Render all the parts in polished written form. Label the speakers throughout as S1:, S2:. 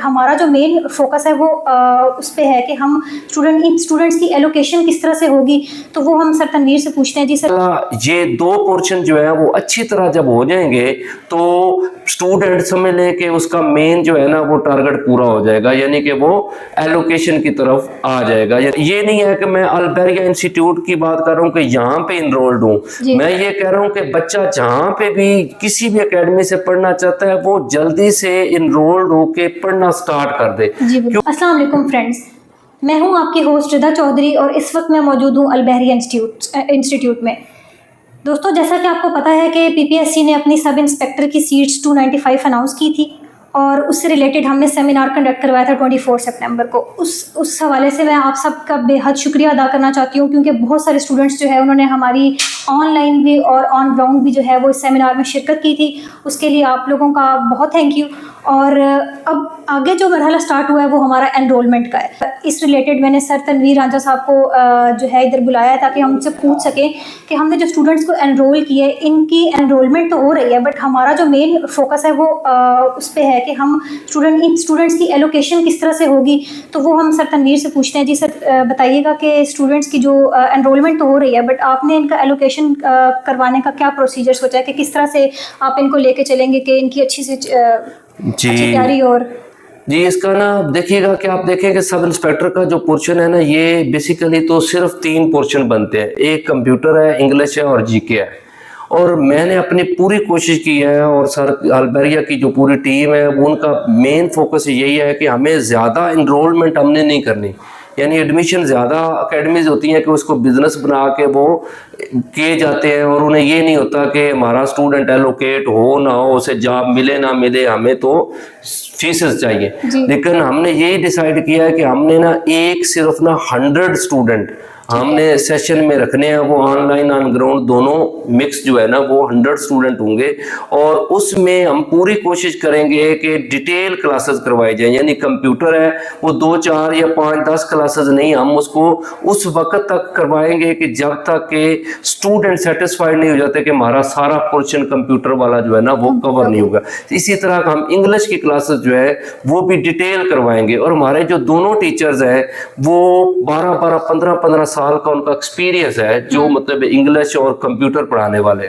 S1: ہمارا جو main focus ہے وہ اس پہ ہے کہ ہم اسٹوڈنٹس کی ایلوکیشن کس طرح سے ہوگی، تو وہ ہم سر تنویر سے پوچھتے ہیں. جی سر.
S2: یہ 2 پورشن جو ہے وہ اچھی طرح جب ہو جائیں گے تو اسٹوڈنٹ سمجھ لیں کہ اس کا مین جو ہے نا وہ ٹارگٹ پورا ہو جائے گا، یعنی کہ وہ ایلوکیشن کی طرف آ جائے گا. یہ نہیں ہے کہ میں البیریا انسٹیٹیوٹ کی بات کر رہا ہوں کہ یہاں پہ انرولڈ ہوں، میں یہ کہہ رہا ہوں کہ بچہ جہاں پہ بھی کسی بھی اکیڈمی سے پڑھنا چاہتا ہے وہ جلدی سے انرولڈ ہو کے پڑھنا سٹارٹ کر دے.
S1: السلام علیکم فرینڈز، میں ہوں آپ کی ہوسٹ رضا چودھری اور اس وقت میں موجود ہوں البحریہ انسٹیٹیوٹ میں. دوستو، جیسا کہ آپ کو پتہ ہے کہ پی پی ایس سی نے اپنی سب انسپیکٹر کی سیٹس 295 اناؤنس کی تھی، اور اس سے ریلیٹڈ ہم نے سیمینار کنڈکٹ کروایا تھا 24 سپٹمبر کو. اس حوالے سے میں آپ سب کا بے حد شکریہ ادا کرنا چاہتی ہوں، کیونکہ بہت سارے اسٹوڈنٹس جو ہے انہوں نے ہماری آن لائن بھی اور آن گراؤنڈ بھی جو ہے وہ اس سیمینار میں شرکت کی تھی. اس کے لیے آپ لوگوں کا بہت تھینک یو. اور اب آگے جو مرحلہ سٹارٹ ہوا ہے وہ ہمارا انرولمنٹ کا ہے. اس ریلیٹڈ میں نے سر تنویر رانجھا صاحب کو جو ہے ادھر بلایا ہے تاکہ ہم ان سے پوچھ سکیں کہ ہم نے جو اسٹوڈنٹس کو انرول کیے ان کی انرولمنٹ تو ہو رہی ہے، بٹ ہمارا جو مین فوکس ہے وہ اس پہ ہے کہ ہم اسٹوڈنٹس کی ایلوکیشن کس طرح سے ہوگی، تو وہ ہم سر تنویر سے پوچھتے ہیں. جی سر، بتائیے گا کہ اسٹوڈنٹس کی جو انرولمنٹ تو ہو رہی ہے بٹ آپ نے ان کا ایلوکیشن کروانے کا کیا پروسیجر سوچا ہے کہ کس طرح سے آپ ان کو لے کے چلیں گے کہ ان کی اچھی سے تیاری. اور
S2: جی اس کا نا دیکھیے گا کہ آپ دیکھیں کہ سب انسپیکٹر کا جو پورشن ہے نا یہ بیسیکلی تو صرف 3 پورشن بنتے ہیں. ایک کمپیوٹر ہے، انگلش ہے اور جی کے ہے. اور میں نے اپنی پوری کوشش کی ہے اور سر البیریا کی جو پوری ٹیم ہے ان کا مین فوکس یہی ہے کہ ہمیں زیادہ انرولمنٹ ہم نے نہیں کرنی. یعنی ایڈمیشن زیادہ اکیڈمیز ہوتی ہیں کہ اس کو بزنس بنا کے وہ کیے جاتے ہیں، اور انہیں یہ نہیں ہوتا کہ ہمارا اسٹوڈنٹ ایلوکیٹ ہو نہ ہو، اسے جاب ملے نہ ملے، ہمیں تو فیسز چاہیے. لیکن ہم نے یہی ڈیسائیڈ کیا ہے کہ ہم نے نا صرف 100 اسٹوڈنٹ ہم نے سیشن میں رکھنے ہیں. وہ آن لائن آن گراؤنڈ دونوں مکس جو ہے نا وہ 100 اسٹوڈنٹ ہوں گے، اور اس میں ہم پوری کوشش کریں گے کہ ڈیٹیل کلاسز کروائی جائیں. یعنی کمپیوٹر ہے وہ 2 4 یا 5 10 کلاسز نہیں، ہم اس کو اس وقت تک کروائیں گے کہ جب تک کہ اسٹوڈنٹ سیٹسفائیڈ نہیں ہو جاتے کہ ہمارا سارا پورشن کمپیوٹر والا جو ہے نا وہ کور نہیں ہوگا. اسی طرح ہم انگلش کی کلاسز جو ہے وہ بھی ڈیٹیل کروائیں گے. اور ہمارے جو دونوں ٹیچرز ہیں وہ 12 15 سال کا ان کا ایکسپیرینس ہے جو مطلب انگلش اور کمپیوٹر پڑھانے والے.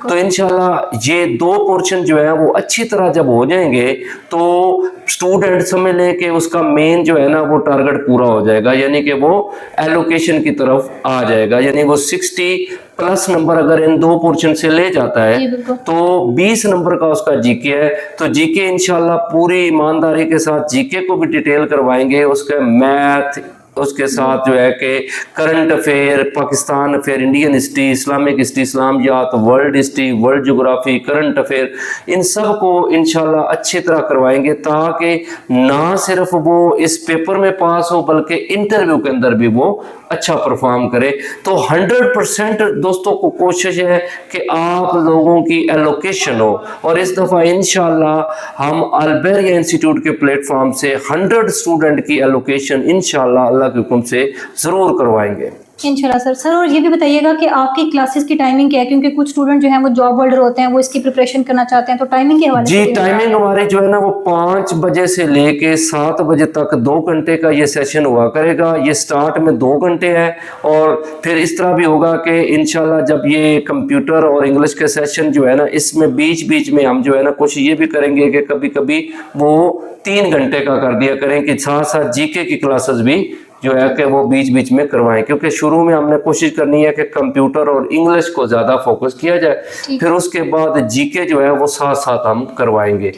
S2: تو انشاءاللہ یہ 2 پورشن جو ہے وہ اچھی طرح جب ہو جائیں گے تو اسٹوڈنٹ سمجھ لیں کہ اس کا مین جو ہے نا وہ ٹارگٹ پورا ہو جائے گا، یعنی کہ وہ ایلوکیشن کی طرف آ جائے گا. یعنی وہ 60+ نمبر اگر ان 2 پورشن سے لے جاتا ہے تو 20 نمبر کا اس کا جی کے ہے. تو جی کے انشاءاللہ پوری ایمانداری کے ساتھ جی کے کو بھی ڈیٹیل کروائیں گے، اس کے میتھ، اس کے ساتھ جو ہے کہ current affair, Pakistan affair, Indian history, Islamic history, اسلامیات، ورلڈ ہسٹری، ورلڈ جغرافی، کرنٹ افیئر، ان سب کو انشاءاللہ اچھی طرح کروائیں گے تاکہ نہ صرف وہ اس پیپر میں پاس ہو بلکہ انٹرویو کے اندر بھی وہ اچھا پرفارم کرے. تو 100% دوستوں کو کوشش ہے کہ آپ لوگوں کی ایلوکیشن ہو، اور اس دفعہ انشاءاللہ ہم البیریا انسٹیٹیوٹ کے پلیٹ فارم سے 100 اسٹوڈنٹ کی ایلوکیشن انشاءاللہ اللہ کے حکم سے ضرور کروائیں گے
S1: انشاءاللہ. سر اور یہ بھی بتائیے گا کہ آپ کی کلاسز کی ٹائمنگ کیا ہے، کیونکہ کچھ اسٹوڈنٹ جو ہیں وہ جاب ہولڈر ہوتے ہیں، وہ اس کی پریپریشن کرنا چاہتے ہیں، تو ٹائمنگ کے حوالے سے.
S2: جی ٹائمنگ ہماری جو ہے نا وہ 5 بجے سے لے کے 7 بجے تک 2 گھنٹے کا یہ سیشن ہوا کرے گا. یہ سٹارٹ میں 2 گھنٹے ہے، اور پھر اس طرح بھی ہوگا کہ انشاءاللہ جب یہ کمپیوٹر اور انگلش کے سیشن جو ہے نا اس میں بیچ میں ہم جو ہے نا کوشش یہ بھی کریں گے کہ کبھی کبھی وہ 3 گھنٹے کا کر دیا کریں کہ ساتھ ساتھ جی کے کی کلاسز بھی جو ہے کہ وہ بیچ میں کروائیں، کیونکہ شروع میں ہم نے کوشش کرنی ہے کہ کمپیوٹر اور انگلش کو زیادہ فوکس کیا جائے، پھر اس کے بعد جی کے جو ہے وہ ساتھ ہم کروائیں گے.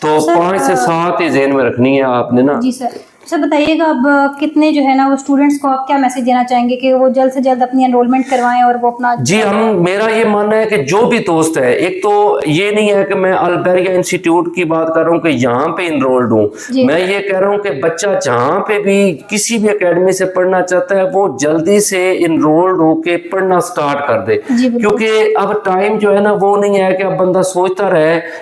S2: تو 5 سے 7 ہی ذہن میں رکھنی ہے آپ نے نا.
S1: جی سر. سر بتائیے گا اب کتنے جو ہے نا وہ اسٹوڈنٹس کو آپ کیا میسج دینا چاہیں گے کہ وہ جلد سے جلد اپنی انرولمنٹ کروائیں اور وہ اپنا.
S2: جی میرا یہ ماننا ہے کہ جو بھی دوست ہے، ایک تو یہ نہیں ہے کہ میں البیریا انسٹیٹیوٹ کی بات کر رہا ہوں کہ یہاں پہ انرولڈ ہوں، میں یہ کہہ رہا ہوں کہ بچہ جہاں پہ بھی کسی بھی اکیڈمی سے پڑھنا چاہتا ہے وہ جلدی سے انرولڈ ہو کے پڑھنا سٹارٹ کر دے. کیونکہ اب ٹائم جو ہے نا وہ نہیں ہے کہ اب بندہ سوچتا رہے